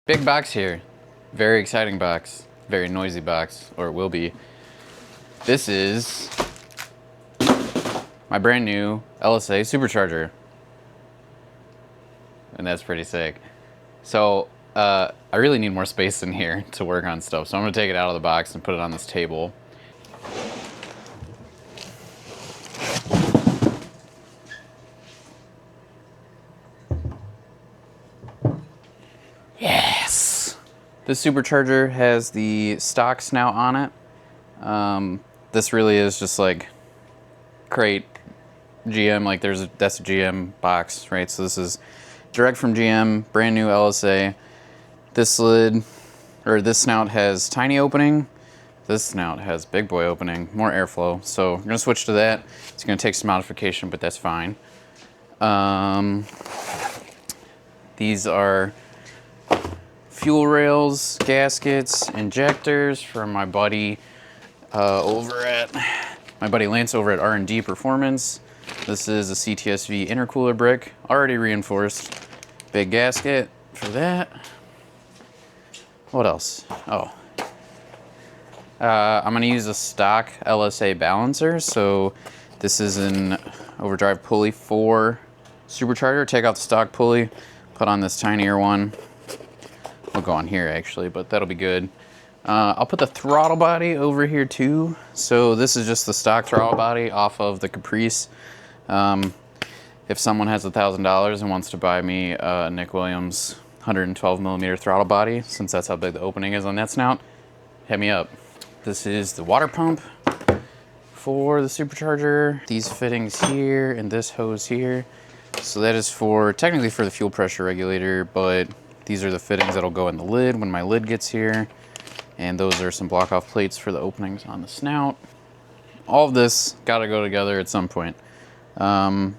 Big box here. Very exciting box. Very noisy box, or it will be. This is my brand new LSA Supercharger. And that's pretty sick. So, I really need more space in here to work on stuff. So I'm gonna take it out of the box and put it on this table. Yes! This Supercharger has the stock snout on it. This really is just like crate GM, like that's a GM box, right? So this is direct from GM, brand new LSA. This lid, or this snout has tiny opening. This snout has big boy opening, more airflow. So we're gonna switch to that. It's gonna take some modification, but that's fine. These are fuel rails, gaskets, injectors from my buddy Lance over at R&D Performance. This is a CTSV intercooler brick, already reinforced. Big gasket for that. What else? Oh. I'm gonna use a stock LSA balancer. So this is an overdrive pulley for Supercharger. Take out the stock pulley, put on this tinier one. We'll go on here actually, but that'll be good. I'll put the throttle body over here too. So this is just the stock throttle body off of the Caprice. If someone has $1,000 and wants to buy me a Nick Williams 112mm throttle body, since that's how big the opening is on that snout, hit me up. This is the water pump for the Supercharger. These fittings here and this hose here. So that is technically for the fuel pressure regulator, but these are the fittings that'll go in the lid when my lid gets here. And those are some block off plates for the openings on the snout. All of this gotta go together at some point. I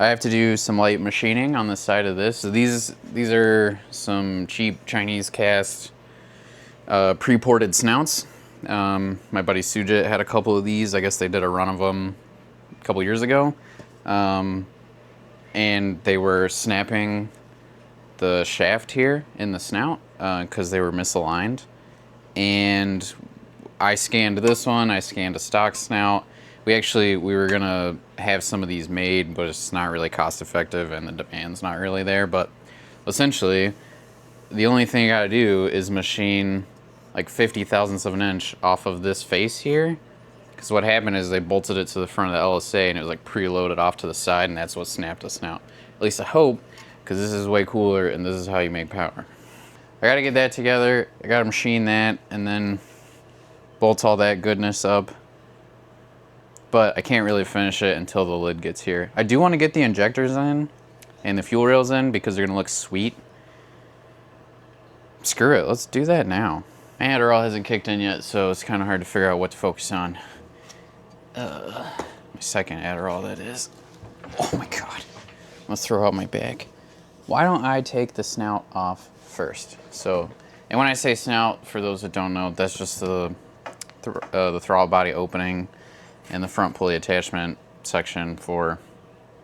have to do some light machining on the side of this. So these are some cheap Chinese cast pre-ported snouts. My buddy Sujit had a couple of these. I guess they did a run of them a couple years ago. And they were snapping the shaft here in the snout because they were misaligned. And I scanned this one, I scanned a stock snout. We were gonna have some of these made, but it's not really cost effective and the demand's not really there. But essentially, the only thing you gotta do is machine like 50 thousandths of an inch off of this face here. Because what happened is they bolted it to the front of the LSA and it was like preloaded off to the side, and that's what snapped the snout. At least I hope, because this is way cooler and this is how you make power. I gotta get that together, I gotta machine that, and then bolt all that goodness up. But I can't really finish it until the lid gets here. I do want to get the injectors in and the fuel rails in because they're gonna look sweet. Screw it, let's do that now. My Adderall hasn't kicked in yet, so it's kind of hard to figure out what to focus on. My second Adderall, that is. Oh my God, let's throw out my bag. Why don't I take the snout off first? So, and when I say snout, for those that don't know, that's just the throttle body opening and the front pulley attachment section for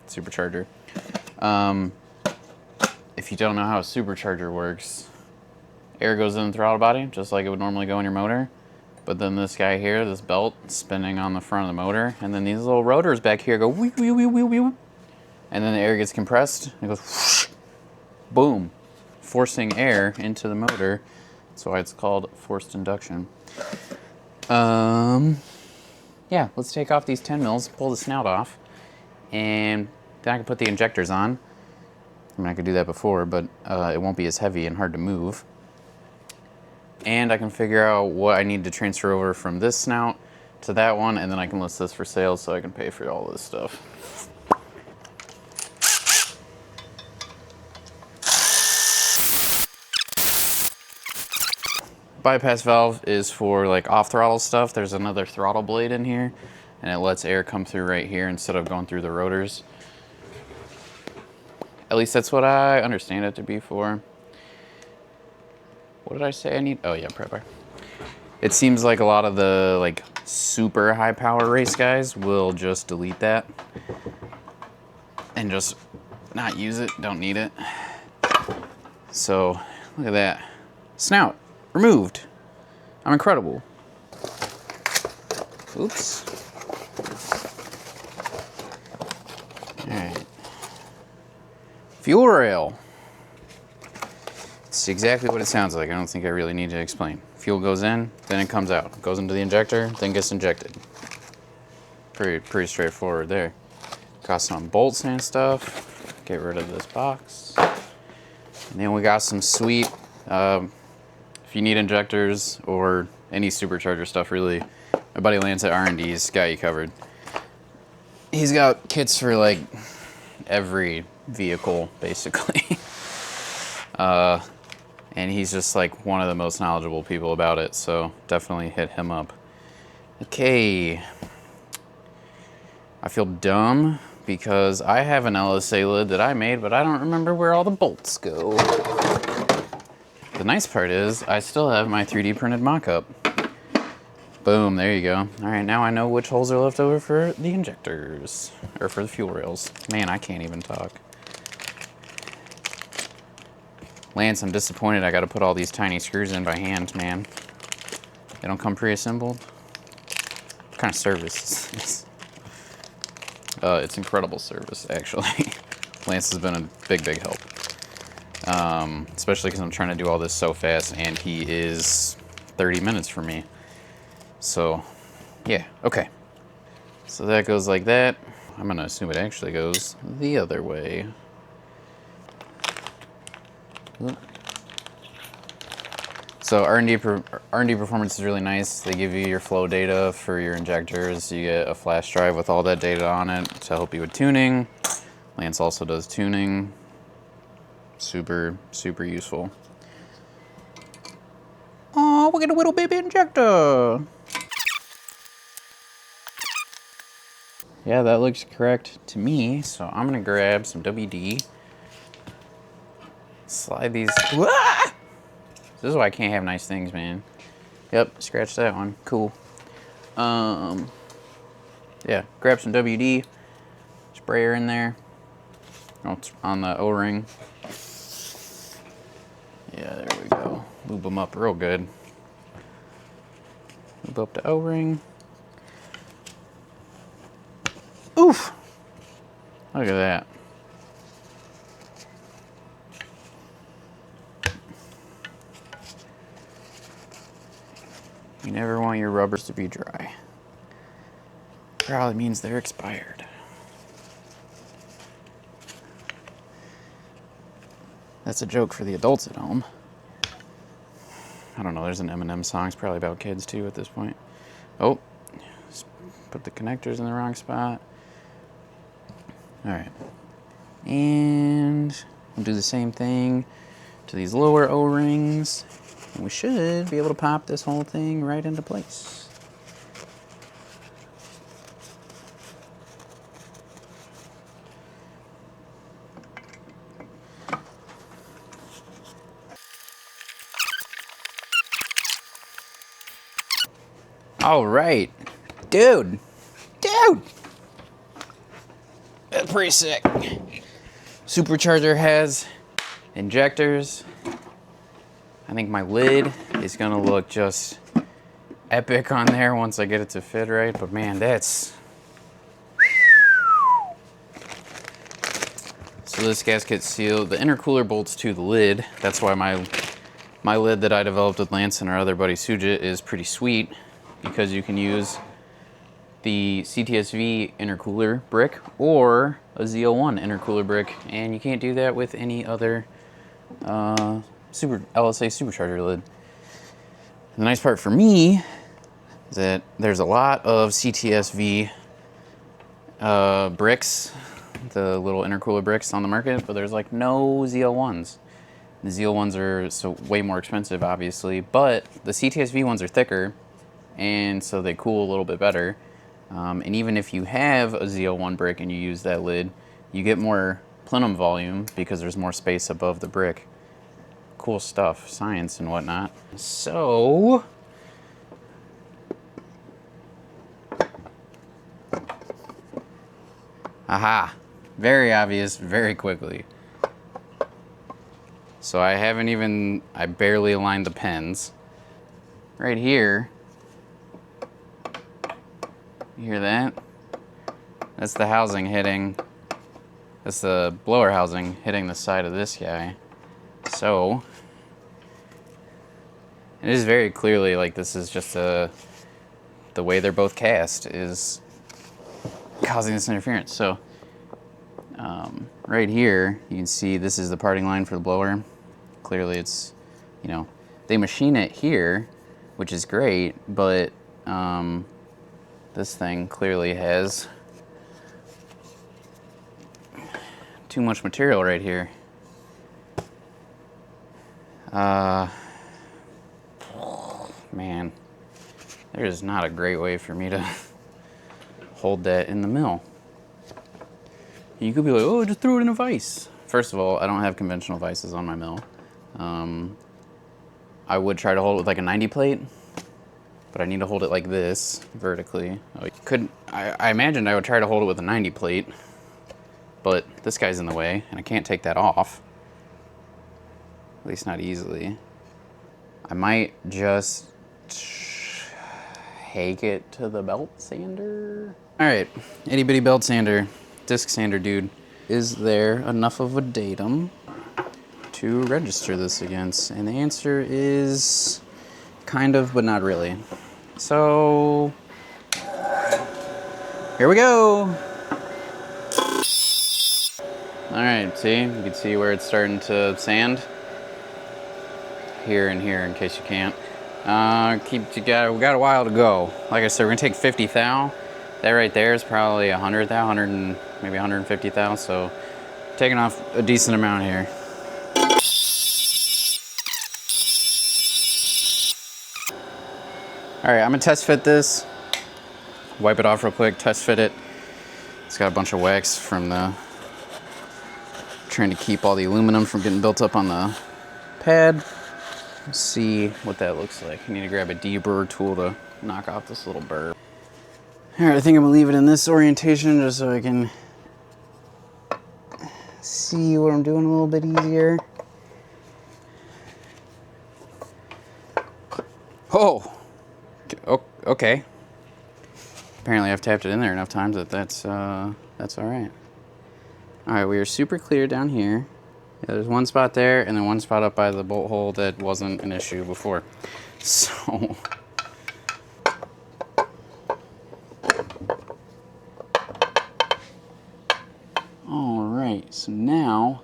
Supercharger. If you don't know how a Supercharger works, air goes in the throttle body just like it would normally go in your motor. But then this guy here, this belt, spinning on the front of the motor, and then these little rotors back here go wee wee wee wee wee, and then the air gets compressed. And it goes whoosh, boom, forcing air into the motor. That's why it's called forced induction. Yeah, let's take off these 10 mils, pull the snout off, and then I can put the injectors on. I mean, I could do that before, but it won't be as heavy and hard to move. And I can figure out what I need to transfer over from this snout to that one, and then I can list this for sale so I can pay for all this stuff. Bypass valve is for like off throttle stuff. There's another throttle blade in here and it lets air come through right here instead of going through the rotors. At least that's what I understand it to be for. What did I say I need? Oh yeah, prep bar. It seems like a lot of the like super high power race guys will just delete that and just not use it, don't need it. So look at that. Snout removed. I'm incredible. Oops. All right. Fuel rail. It's exactly what it sounds like. I don't think I really need to explain. Fuel goes in, then it comes out. Goes into the injector, then gets injected. Pretty straightforward there. Got some bolts and stuff. Get rid of this box. And then we got some sweet, if you need injectors or any supercharger stuff really, my buddy Lance at R&D's got you covered. He's got kits for like every vehicle basically. And he's just like one of the most knowledgeable people about it, so definitely hit him up. Okay. I feel dumb because I have an LSA lid that I made, but I don't remember where all the bolts go. The nice part is I still have my 3D printed mock-up. Boom, there you go. All right, now I know which holes are left over for the injectors, or for the fuel rails. Man, I can't even talk. Lance, I'm disappointed I gotta put all these tiny screws in by hand, man. They don't come pre-assembled. What kind of service is this? It's incredible service, actually. Lance has been a big help. Especially because I'm trying to do all this so fast, and he is 30 minutes from me. So, yeah, okay. So that goes like that. I'm gonna assume it actually goes the other way. So R&D performance is really nice. They give you your flow data for your injectors. You get a flash drive with all that data on it to help you with tuning. Lance also does tuning. Super useful. Oh, we got a little baby injector. Yeah, that looks correct to me. So I'm gonna grab some WD. Slide these. Ah! This is why I can't have nice things, man. Yep, scratch that one. Cool. Yeah, grab some WD. Sprayer in there. Oh, it's on the O-ring. Yeah, there we go. Lube them up real good. Lube up the O-ring. Oof! Look at that. You never want your rubbers to be dry. Probably means they're expired. That's a joke for the adults at home. I don't know, there's an Eminem song. It's probably about kids too at this point. Oh, put the connectors in the wrong spot. All right. And we'll do the same thing to these lower O-rings. And we should be able to pop this whole thing right into place. All right, dude. That's pretty sick. Supercharger has injectors. I think my lid is gonna look just epic on there once I get it to fit right, but man, that's... So this gasket sealed, the intercooler bolts to the lid. That's why my lid that I developed with Lance and our other buddy Sujit is pretty sweet, because you can use the CTSV intercooler brick or a Z01 intercooler brick, and you can't do that with any other LSA supercharger lid. The nice part for me is that there's a lot of CTSV bricks, the little intercooler bricks on the market, but there's like no Z01s. The Z01s are so way more expensive, obviously, but the CTSV ones are thicker, and so they cool a little bit better. And even if you have a Z01 brick and you use that lid, you get more plenum volume because there's more space above the brick. Cool stuff, science and whatnot. So, aha, very obvious, very quickly. So I barely aligned the pins. Right here, you hear that? That's the housing hitting, that's the blower housing hitting the side of this guy. So, it is very clearly like this is just the way they're both cast is causing this interference. So, right here, you can see this is the parting line for the blower. Clearly it's, you know, they machine it here, which is great, but this thing clearly has too much material right here. Man, there's not a great way for me to hold that in the mill. You could be like, oh, just throw it in a vise. First of all, I don't have conventional vices on my mill. I would try to hold it with like a 90 plate, but I need to hold it like this, vertically. I imagined I would try to hold it with a 90 plate, but this guy's in the way, and I can't take that off. At least not easily. I might just take it to the belt sander. All right, itty bitty belt sander, disc sander dude. Is there enough of a datum to register this against? And the answer is kind of, but not really. So, here we go. All right, see, you can see where it's starting to sand. Here and here, in case you can't. We got a while to go. Like I said, we're gonna take 50 thou. That right there is probably 100 thou, maybe 150 thou. So, taking off a decent amount here. All right, I'm gonna test fit this. Wipe it off real quick, test fit it. It's got a bunch of wax from trying to keep all the aluminum from getting built up on the pad. Let's see what that looks like. I need to grab a deburr tool to knock off this little burr. All right, I think I'm gonna leave it in this orientation just so I can see what I'm doing a little bit easier. Oh, okay. Apparently I've tapped it in there enough times that that's all right. All right, we are super clear down here. Yeah, there's one spot there and then one spot up by the bolt hole that wasn't an issue before. So, all right, so now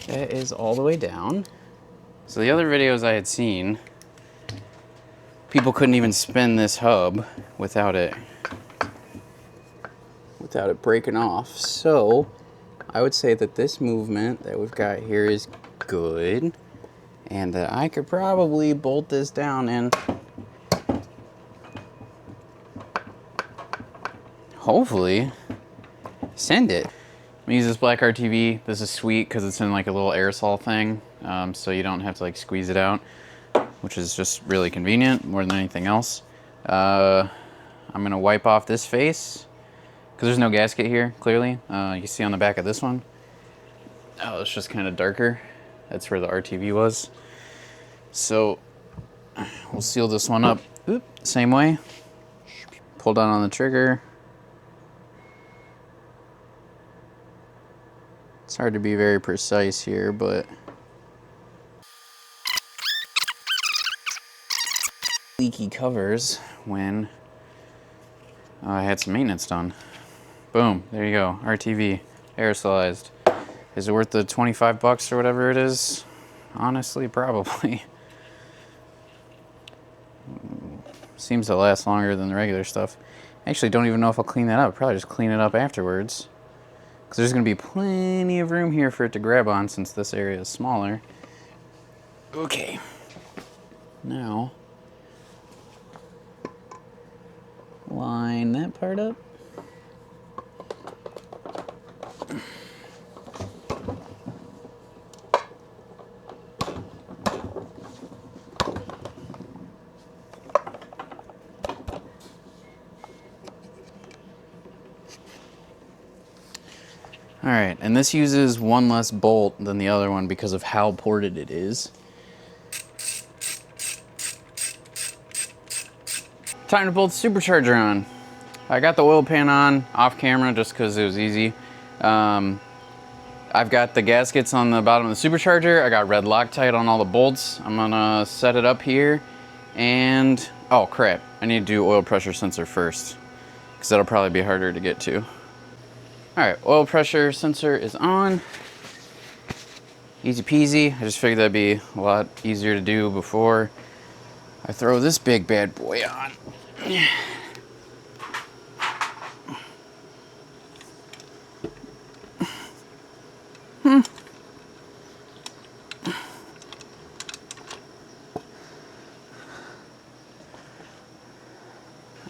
that is all the way down. So the other videos I had seen, people couldn't even spin this hub without it breaking off. So I would say that this movement that we've got here is good, and that I could probably bolt this down and hopefully send it. I'm gonna use this black RTV. This is sweet because it's in like a little aerosol thing, so you don't have to like squeeze it out, which is just really convenient more than anything else. I'm gonna wipe off this face because there's no gasket here, clearly. You can see on the back of this one. Oh, it's just kind of darker. That's where the RTV was. So we'll seal this one up. Oop, same way. Pull down on the trigger. It's hard to be very precise here, but leaky covers when I had some maintenance done. Boom, there you go, RTV, aerosolized. Is it worth the 25 bucks or whatever it is? Honestly, probably. Seems to last longer than the regular stuff. Actually, don't even know if I'll clean that up. Probably just clean it up afterwards. Because there's going to be plenty of room here for it to grab on since this area is smaller. Okay. Now, line that part up. All right, and this uses one less bolt than the other one because of how ported it is. Time to bolt the supercharger on. I got the oil pan on off camera just because it was easy. I've got the gaskets on the bottom of the supercharger. I got red Loctite on all the bolts. I'm gonna set it up here and, oh crap, I need to do oil pressure sensor first because that'll probably be harder to get to. All right, oil pressure sensor is on. Easy peasy. I just figured that'd be a lot easier to do before I throw this big bad boy on.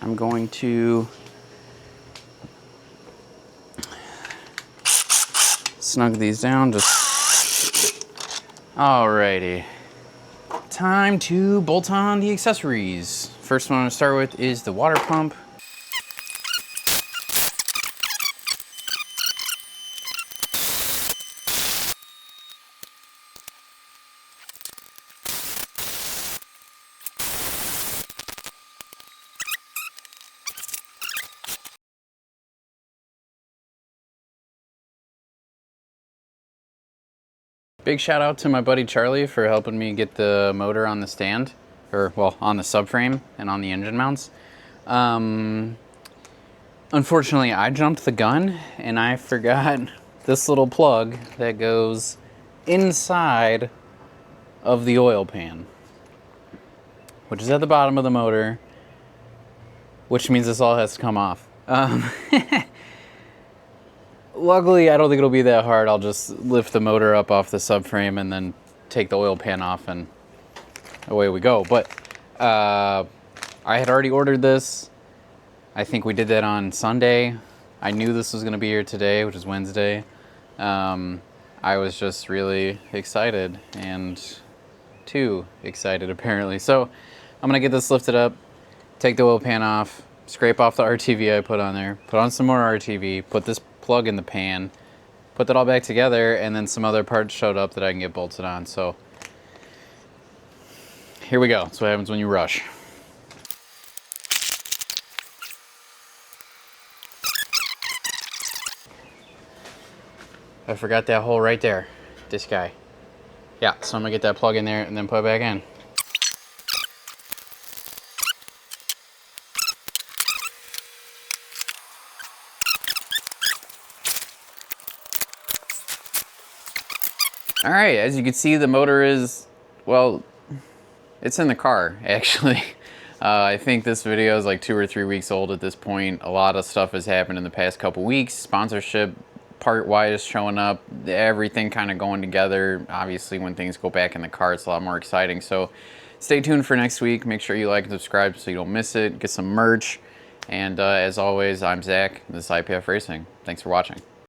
I'm going to snug these down, alrighty. Time to bolt on the accessories. First one I'm gonna start with is the water pump. Big shout out to my buddy Charlie for helping me get the motor on the stand, or well, on the subframe and on the engine mounts. Unfortunately, I jumped the gun and I forgot this little plug that goes inside of the oil pan, which is at the bottom of the motor, which means this all has to come off. Luckily, I don't think it'll be that hard. I'll just lift the motor up off the subframe and then take the oil pan off and away we go. But I had already ordered this. I think we did that on Sunday. I knew this was gonna be here today, which is Wednesday. I was just really excited, and too excited apparently. So I'm gonna get this lifted up, take the oil pan off, scrape off the RTV I put on there, put on some more RTV, put this plug in the pan, put that all back together, and then some other parts showed up that I can get bolted on. So here we go. That's what happens when you rush. I forgot that hole right there. This guy. Yeah, so I'm gonna get that plug in there and then put it back in. All right, as you can see, the motor is, well, it's in the car, actually. I think this video is like 2 or 3 weeks old at this point. A lot of stuff has happened in the past couple weeks. Sponsorship part-wise showing up, everything kind of going together. Obviously, when things go back in the car, it's a lot more exciting. So stay tuned for next week. Make sure you like and subscribe so you don't miss it. Get some merch. And as always, I'm Zach. This is IPF Racing. Thanks for watching.